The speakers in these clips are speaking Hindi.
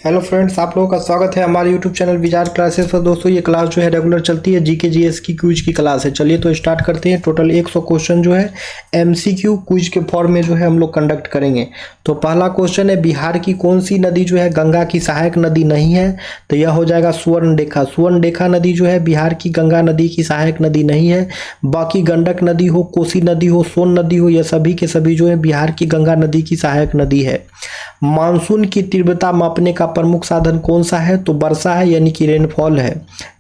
हेलो फ्रेंड्स, आप लोगों का स्वागत है हमारे यूट्यूब चैनल विचार क्लासेस पर। दोस्तों ये क्लास जो है रेगुलर चलती है, जीके जीएस की क्विज की क्लास है। चलिए तो स्टार्ट करते हैं। टोटल 100 क्वेश्चन जो है एमसीक्यू क्विज के फॉर्म में जो है हम लोग कंडक्ट करेंगे। तो पहला क्वेश्चन है, बिहार की कौन सी नदी जो है गंगा की सहायक नदी नहीं है? तो यह हो जाएगा सुवर्णरेखा। सुवर्णरेखा नदी जो है बिहार की गंगा नदी की सहायक नदी नहीं है। बाकी गंडक नदी हो, कोसी नदी हो, सोन नदी हो, यह सभी के सभी जो है बिहार की गंगा नदी की सहायक नदी है। मानसून की तीव्रता मापने का प्रमुख साधन कौन सा है? तो वर्षा है, यानी कि रेनफॉल है।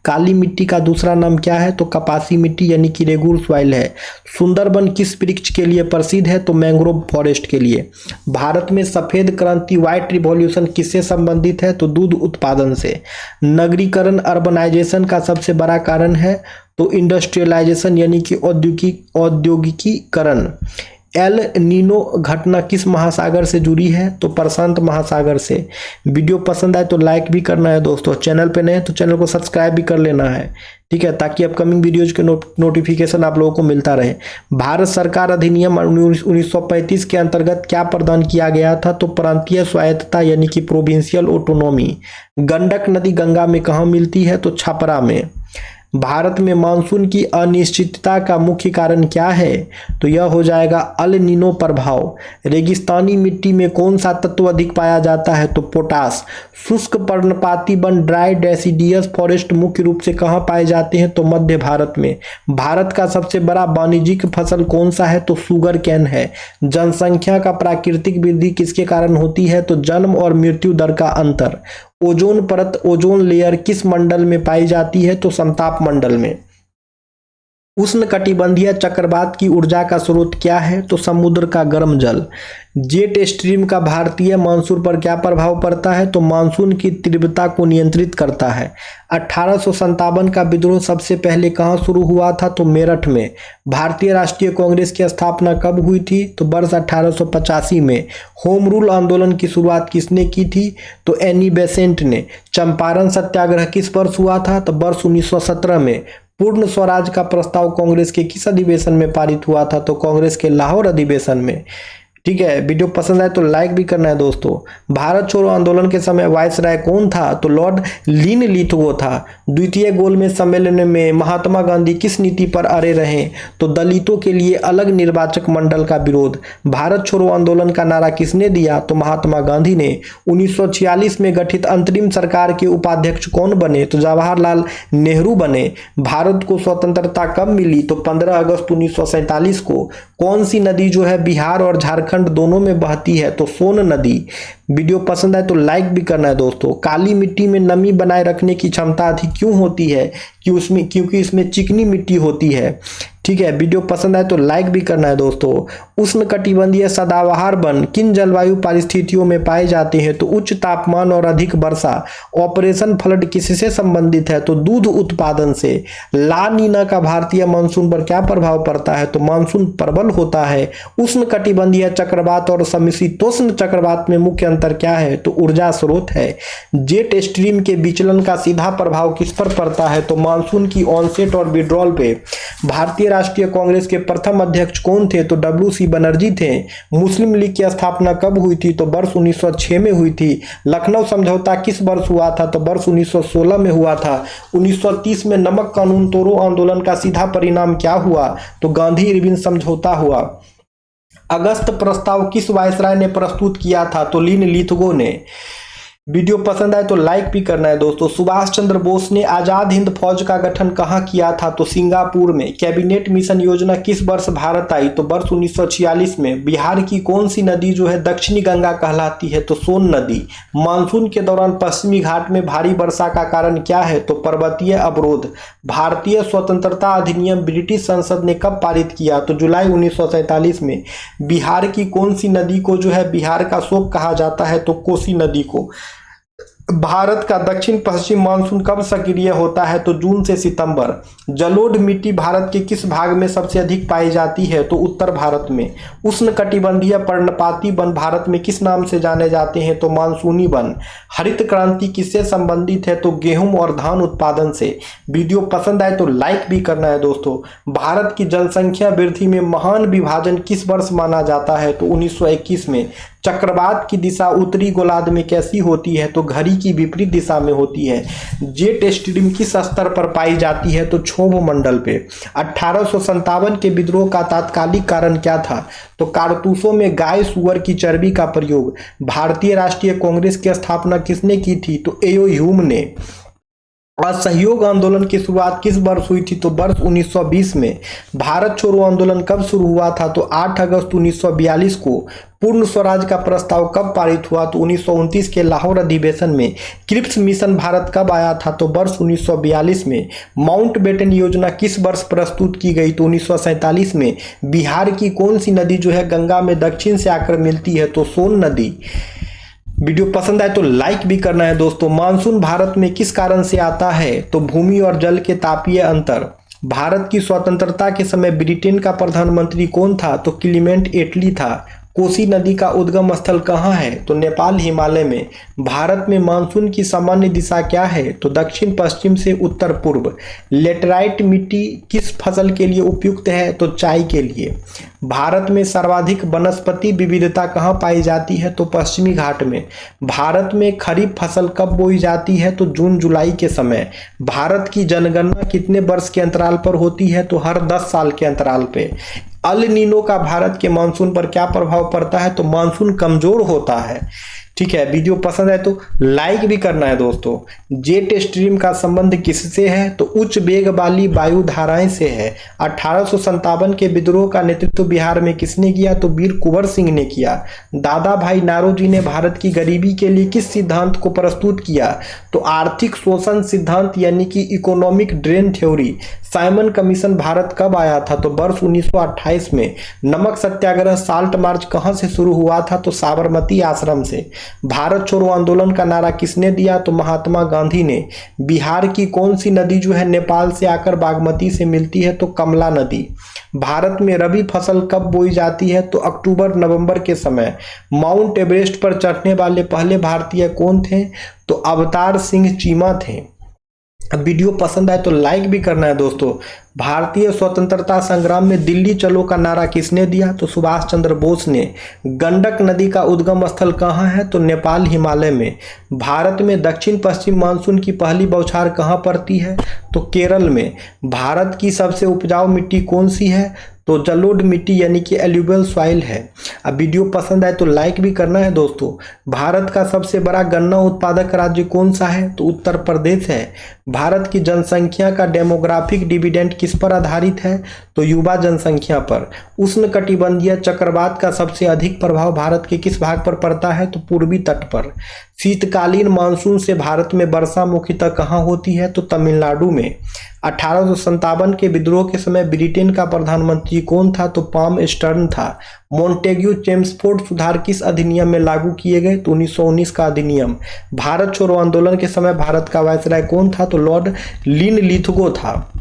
काली मिट्टी का दूसरा नाम क्या है? तो कपासी मिट्टी यानी कि रेगुर सॉइल है। सुंदरबन किस वृक्ष के लिए प्रसिद्ध है? तो मैंग्रोव फॉरेस्ट के लिए। भारत में सफेद क्रांति व्हाइट रिवॉल्यूशन किससे संबंधित है? तो दूध उत्पादन से। नगरीकरण अर्बनाइजेशन का सबसे बड़ा कारण है? तो इंडस्ट्रियलाइजेशन यानी कि औद्योगिकीकरण। एल नीनो घटना किस महासागर से जुड़ी है? तो प्रशांत महासागर से। वीडियो पसंद आए तो लाइक भी करना है दोस्तों। चैनल पे नए तो चैनल को सब्सक्राइब भी कर लेना है, ठीक है, ताकि अपकमिंग वीडियोज के नोटिफिकेशन आप लोगों को मिलता रहे। भारत सरकार अधिनियम 1935 के अंतर्गत क्या प्रदान किया गया था? तो प्रांतीय स्वायत्तता यानी कि प्रोविंशियल ऑटोनॉमी। गंडक नदी गंगा में कहाँ मिलती है? तो छपरा में। भारत में मानसून की अनिश्चितता का मुख्य कारण क्या है? तो यह हो जाएगा अल नीनो प्रभाव। रेगिस्तानी मिट्टी में कौन सा तत्व अधिक पाया जाता है? तो पोटास। शुष्क पर्णपाती वन ड्राई डेसिडियस फॉरेस्ट मुख्य रूप से कहाँ पाए जाते हैं? तो मध्य भारत में। भारत का सबसे बड़ा वाणिज्यिक फसल कौन सा है? तो शुगर कैन है। जनसंख्या का प्राकृतिक वृद्धि किसके कारण होती है? तो जन्म और मृत्यु दर का अंतर। ओजोन परत ओजोन लेयर किस मंडल में पाई जाती है? तो समताप मंडल में। उष्णकटिबंधीय चक्रवात की ऊर्जा का स्रोत क्या है? तो समुद्र का गर्म जल। जेट स्ट्रीम का भारतीय मानसून पर क्या प्रभाव पड़ता है? तो मानसून की तीव्रता को नियंत्रित करता है। 1857 का विद्रोह सबसे पहले कहां शुरू हुआ था? तो मेरठ में। भारतीय राष्ट्रीय कांग्रेस की स्थापना कब हुई थी? तो वर्ष 1885 में। होम रूल आंदोलन की शुरुआत किसने की थी? तो एनी बेसेंट ने। चंपारण सत्याग्रह किस वर्ष हुआ था? तो वर्ष 1917 में। पूर्ण स्वराज का प्रस्ताव कांग्रेस के किस अधिवेशन में पारित हुआ था? तो कांग्रेस के लाहौर अधिवेशन में, ठीक है। वीडियो पसंद आए तो लाइक भी करना है दोस्तों। भारत छोड़ो आंदोलन के समय वायसराय कौन था? तो लॉर्ड लिन लिथगो था। द्वितीय गोलमेज सम्मेलन में महात्मा गांधी किस नीति पर अड़े रहे? तो दलितों के लिए अलग निर्वाचक मंडल का विरोध। भारत छोड़ो आंदोलन का नारा किसने दिया? तो महात्मा गांधी ने। 1946 में गठित अंतरिम सरकार के उपाध्यक्ष कौन बने? तो जवाहरलाल नेहरू बने। भारत को स्वतंत्रता कब मिली? तो 15 अगस्त 1947 को। कौन सी नदी जो है बिहार और झारखंड दोनों में बहती है? तो सोन नदी। वीडियो पसंद आए तो लाइक भी करना है दोस्तों। काली मिट्टी में नमी बनाए रखने की क्षमता अधिक क्यों होती है? क्योंकि इसमें चिकनी मिट्टी होती है, ठीक है। वीडियो पसंद आए तो लाइक भी करना है दोस्तों। उष्णकटिबंधीय सदाबहार वन किन जलवायु परिस्थितियों में पाए जाते हैं? तो उच्च तापमान और अधिक वर्षा। ऑपरेशन फ्लड किससे संबंधित है? तो दूध उत्पादन से। ला नीना का भारतीय मानसून पर क्या प्रभाव पड़ता है? तो मानसून प्रबल होता है। उष्णकटिबंधीय चक्रवात और समशीतोष्ण चक्रवात में मुख्य अंतर क्या है? तो ऊर्जा स्रोत है। जेट स्ट्रीम के विचलन का सीधा प्रभाव किस पर पड़ता है? तो मानसून की ऑनसेट और विड्रॉल पे। भारतीय राष्ट्रीय कांग्रेस के प्रथम अध्यक्ष कौन थे? तो डब्ल्यू.सी. बनर्जी थे। मुस्लिम लीग की स्थापना कब हुई थी? तो वर्ष 1906 में हुई थी। लखनऊ समझौता किस वर्ष हुआ था? तो वर्ष 1916 में हुआ था। 1930 में नमक कानून तोड़ो आंदोलन का सीधा परिणाम क्या हुआ? तो गांधी इरविन समझौता हुआ। अगस्त प्रस्ताव किस वायसराय ने प्रस्तुत किया था? तो लिन लिथगो ने। वीडियो पसंद आए तो लाइक भी करना है दोस्तों। सुभाष चंद्र बोस ने आजाद हिंद फौज का गठन कहाँ किया था? तो सिंगापुर में। कैबिनेट मिशन योजना किस वर्ष भारत आई? तो वर्ष 1946 में। बिहार की कौन सी नदी जो है दक्षिणी गंगा कहलाती है? तो सोन नदी। मानसून के दौरान पश्चिमी घाट में भारी वर्षा का कारण क्या है? तो पर्वतीय अवरोध। भारतीय स्वतंत्रता अधिनियम ब्रिटिश संसद ने कब पारित किया? तो जुलाई 1947 में। बिहार की कौन सी नदी को जो है बिहार का शोक कहा जाता है? तो कोसी नदी को। भारत का दक्षिण पश्चिम मानसून कब सक्रिय होता है? तो जून से सितंबर। जलोढ़ मिट्टी भारत के किस भाग में सबसे अधिक पाई जाती है? तो उत्तर भारत में। उष्णकटिबंधीय पर्णपाती वन भारत में किस नाम से जाने जाते हैं? तो मानसूनी वन। हरित क्रांति किससे संबंधित है? तो गेहूं और धान उत्पादन से। वीडियो पसंद आए तो लाइक भी करना है दोस्तों। भारत की जनसंख्या वृद्धि में महान विभाजन किस वर्ष माना जाता है? तो 1921 में। चक्रवात की दिशा उत्तरी गोलार्ध में कैसी होती है? तो घड़ी की विपरीत दिशा में होती है। जेट स्ट्रीम किस स्तर पर पाई जाती है? तो क्षोभ मंडल पे। 1857 के विद्रोह का तात्कालिक कारण क्या था? तो कारतूसों में गाय सुअर की चर्बी का प्रयोग। भारतीय राष्ट्रीय कांग्रेस की स्थापना किसने की थी? तो एओ ह्यूम ने। असहयोग आंदोलन की शुरुआत किस वर्ष हुई थी? तो वर्ष 1920 में। भारत छोड़ो आंदोलन कब शुरू हुआ था? तो 8 अगस्त 1942 को। पूर्ण स्वराज का प्रस्ताव कब पारित हुआ? तो 1929 के लाहौर अधिवेशन में। क्रिप्स मिशन भारत कब आया था? तो वर्ष 1942 में। माउंटबेटन योजना किस वर्ष प्रस्तुत की गई? तो 1947 में। बिहार की कौन सी नदी जो है गंगा में दक्षिण से आकर मिलती है? तो सोन नदी। वीडियो पसंद आए तो लाइक भी करना है दोस्तों। मानसून भारत में किस कारण से आता है? तो भूमि और जल के तापीय अंतर। भारत की स्वतंत्रता के समय ब्रिटेन का प्रधानमंत्री कौन था? तो क्लीमेंट एटली था। कोसी नदी का उद्गम स्थल कहाँ है? तो नेपाल हिमालय में। भारत में मानसून की सामान्य दिशा क्या है? तो दक्षिण पश्चिम से उत्तर पूर्व। लेटराइट मिट्टी किस फसल के लिए उपयुक्त है? तो चाय के लिए। भारत में सर्वाधिक वनस्पति विविधता कहाँ पाई जाती है? तो पश्चिमी घाट में। भारत में खरीफ फसल कब बोई जाती है? तो जून जुलाई के समय। भारत की जनगणना कितने वर्ष के अंतराल पर होती है? तो हर 10 साल के अंतराल पे। अल नीनो का भारत के मानसून पर क्या प्रभाव पड़ता है? तो मानसून कमजोर होता है। ठीक है, वीडियो पसंद है तो लाइक भी करना है दोस्तों। जेट स्ट्रीम का संबंध किससे है? तो उच्च वेग वाली वायु धाराएं से है। 1857 के विद्रोह का नेतृत्व बिहार में किसने किया? तो वीर कुंवर सिंह ने किया। दादा भाई नारोजी ने भारत की गरीबी के लिए किस सिद्धांत को प्रस्तुत किया? तो आर्थिक शोषण सिद्धांत यानी कि economic drain theory. Simon commission Bharat कब आया था? तो वर्ष 1928 में। नमक सत्याग्रह साल्ट मार्च कहां से शुरू हुआ था? तो साबरमती आश्रम से। भारत छोड़ो आंदोलन का नारा किसने दिया? तो महात्मा गांधी ने। बिहार की कौन सी नदी जो है नेपाल से आकर बागमती से मिलती है? तो कमला नदी। भारत में रबी फसल कब बोई जाती है? तो अक्टूबर नवंबर के समय। माउंट एवरेस्ट पर चढ़ने वाले पहले भारतीय कौन थे? तो अवतार सिंह चीमा थे। अब वीडियो पसंद आए तो लाइक भी करना है दोस्तों। भारतीय स्वतंत्रता संग्राम में दिल्ली चलो का नारा किसने दिया? तो सुभाष चंद्र बोस ने। गंडक नदी का उद्गम स्थल कहाँ है? तो नेपाल हिमालय में। भारत में दक्षिण पश्चिम मानसून की पहली बौछार कहाँ पड़ती है? तो केरल में। भारत की सबसे उपजाऊ मिट्टी कौन सी है? तो जलोढ़ मिट्टी यानी कि एल्यूवियल सॉइल है। अब वीडियो पसंद आए तो लाइक भी करना है दोस्तों। भारत का सबसे बड़ा गन्ना उत्पादक राज्य कौन सा है? तो उत्तर प्रदेश है। भारत की जनसंख्या का डेमोग्राफिक डिविडेंड किस पर आधारित है? तो युवा जनसंख्या पर। उष्णकटिबंधीय चक्रवात का सबसे अधिक प्रभाव भारत के किस भाग पर पड़ता है? तो पूर्वी तट पर। शीतकालीन मानसून से भारत में वर्षा मुख्यतः कहाँ होती है? तो तमिलनाडु में। 1857 के विद्रोह के समय ब्रिटेन का प्रधानमंत्री कौन था? तो पाम स्टर्न था। मोंटेग्यू चेम्सफोर्ड सुधार किस अधिनियम में लागू किए गए? तो 1919 का अधिनियम। भारत छोड़ो आंदोलन के समय भारत का वायसराय कौन था? तो लॉर्ड लिनलिथगो था।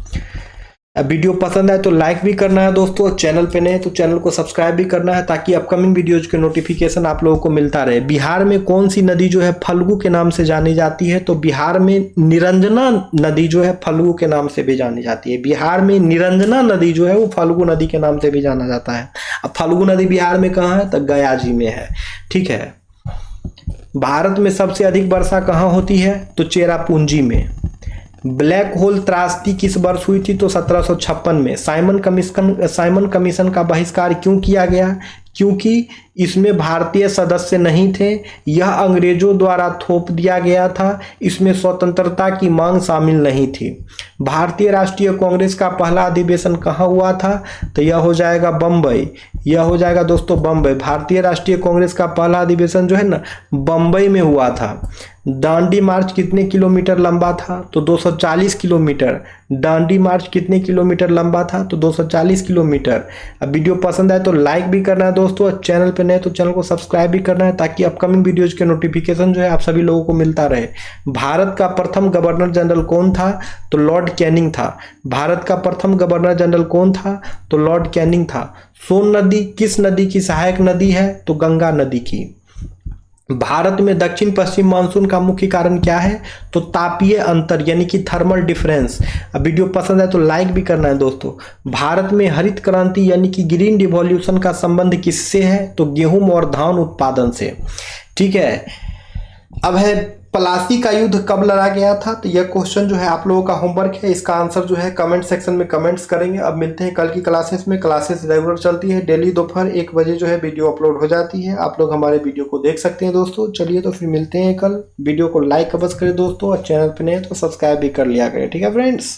अब वीडियो पसंद आए तो लाइक भी करना है दोस्तों। चैनल पे नए तो चैनल को सब्सक्राइब भी करना है ताकि अपकमिंग वीडियोज के नोटिफिकेशन आप लोगों को मिलता रहे। बिहार में कौन सी नदी जो है फल्गु के नाम से जानी जाती है? तो बिहार में निरंजना नदी जो है फल्गु के नाम से भी जानी जाती है। बिहार में निरंजना नदी जो है वो फल्गु नदी के नाम से भी जाना जाता है। अब फल्गु नदी बिहार में कहाँ है? तो गया जी में है। ठीक है। भारत में सबसे अधिक वर्षा कहाँ होती है? तो चेरापूंजी में। ब्लैक होल त्रासदी किस वर्ष हुई थी? तो 1756 में। साइमन कमीशन का बहिष्कार क्यों किया गया? क्योंकि इसमें भारतीय सदस्य नहीं थे, यह अंग्रेजों द्वारा थोप दिया गया था, इसमें स्वतंत्रता की मांग शामिल नहीं थी। भारतीय राष्ट्रीय कांग्रेस का पहला अधिवेशन कहाँ हुआ था? तो यह हो जाएगा बम्बई। यह हो जाएगा दोस्तों बम्बई। भारतीय राष्ट्रीय कांग्रेस का पहला अधिवेशन जो है ना बम्बई में हुआ था। दांडी मार्च कितने किलोमीटर लंबा था? तो 240 किलोमीटर। दांडी मार्च कितने किलोमीटर लंबा था? तो 240 किलोमीटर। अब वीडियो पसंद आए तो लाइक भी करना है दोस्तों। चैनल पे नए तो चैनल को सब्सक्राइब भी करना है ताकि अपकमिंग वीडियोज के नोटिफिकेशन जो है आप सभी लोगों को मिलता रहे। भारत का प्रथम गवर्नर जनरल कौन था? तो लॉर्ड कैनिंग था। भारत का प्रथम गवर्नर जनरल कौन था? तो लॉर्ड कैनिंग था। सोन नदी किस नदी की सहायक नदी है? तो गंगा नदी की। भारत में दक्षिण पश्चिम मानसून का मुख्य कारण क्या है? तो तापीय अंतर यानी कि थर्मल डिफरेंस। अब वीडियो पसंद है तो लाइक भी करना है दोस्तों। भारत में हरित क्रांति यानी कि ग्रीन रिवॉल्यूशन का संबंध किससे है? तो गेहूं और धान उत्पादन से। ठीक है। अब है प्लासी का युद्ध कब लड़ा गया था? तो यह क्वेश्चन जो है आप लोगों का होमवर्क है, इसका आंसर जो है कमेंट सेक्शन में कमेंट्स करेंगे। अब मिलते हैं कल की क्लासेस में। क्लासेस रेगुलर चलती है, डेली दोपहर 1 बजे जो है वीडियो अपलोड हो जाती है, आप लोग हमारे वीडियो को देख सकते हैं दोस्तों। चलिए तो फिर मिलते हैं कल। वीडियो को लाइक अवश्य करें दोस्तों, और चैनल पर नए तो सब्सक्राइब भी कर लिया करें। ठीक है फ्रेंड्स।